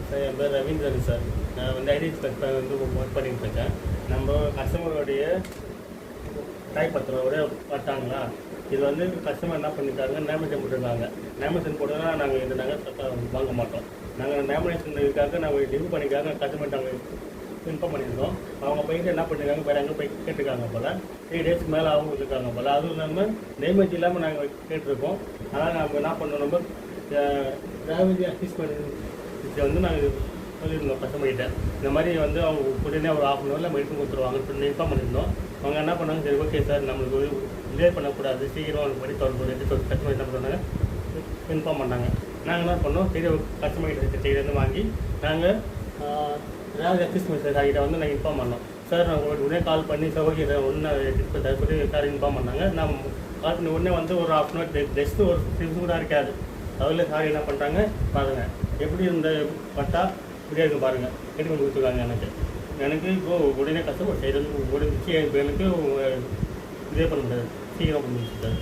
Sir என் பேர் Ravindran sir. நான் வந்து ஐடி இன்ஸ்பெக்டர் வந்து ஒர்க் பண்ணிட்டு இருக்கேன். நம்ம கஸ்டமருடைய தாய் பத்திரோட பார்த்தாங்களா, இது வந்து கஸ்டமர் என்ன பண்ணியிருக்காங்க, நேமினேஷன் போட்டிருக்காங்க. நேமினேஷன் போட்டதுனா நாங்கள் இந்த நகை வாங்க மாட்டோம். நாங்கள் நேமினேஷனுக்காக நாங்கள் ரிவ்யூ பண்ணிக்காக கஸ்டமர் நாங்கள் இன்ஃபார்ம் பண்ணியிருந்தோம். அவங்க போயிட்டு என்ன பண்ணியிருக்காங்க, வேறு எங்கே போய் கேட்டிருக்காங்க போல். 3 டேஸ்க்கு மேலே அவங்க இருக்காங்க போல். அதுவும் இல்லாமல் டேமேஜ் இல்லாமல் நாங்கள் கேட்டிருக்கோம். அதனால் நம்ம என்ன பண்ணோம், நம்ம டிராவல் அசிஸ்ட்மெண்ட் இதை வந்து நாங்கள் சொல்லியிருந்தோம் கஸ்டமர்கிட்ட. இந்த மாதிரி வந்து அவங்க உடனே ஒரு 1/2 hourல மெடிசன் கொடுத்துருவாங்கன்னு சொல்லி இன்ஃபார்ம் பண்ணியிருந்தோம். அவங்க என்ன பண்ணாங்க, சரி ஓகே சார், நம்மளுக்கு டிலே பண்ணக்கூடாது, சீக்கிரம் அவங்க படி தொடர்பு கஸ்டமர் என்ன பண்ணாங்க இன்ஃபார்ம் பண்ணாங்க. நாங்கள் என்ன பண்ணோம், சரி கஸ்டமர்கிட்ட செய்யறது வாங்கி நாங்கள் டிராவல் அசிஸ்ட்மெண்ட் சார்கிட்ட வந்து நாங்கள் இன்ஃபார்ம் பண்ணோம். சார் நாங்கள் உடனே கால் பண்ணி சார் ஓகே சார் ஒன்று சொல்லி சார் இன்ஃபார்ம் பண்ணாங்க. நான் கால் பண்ணி உடனே வந்து ஒரு 1/2 hour ஜஸ்ட்டு ஒரு 6 நிமிஷம் கூட இருக்காது. அதில் சார் என்ன பண்ணுறாங்க பாருங்கள், எப்படி இந்த பட்டா இப்படியே இருக்குது பாருங்கள், ரெடி பண்ணி கொடுத்துருக்காங்க. எனக்கு இப்போது உடனே கஷ்டப்பட்டு செய்கிறது முடிஞ்சிச்சு. எனக்கு இதே பண்ண முடியாது, சீக்கிரம் பண்ணிடுச்சு சார்.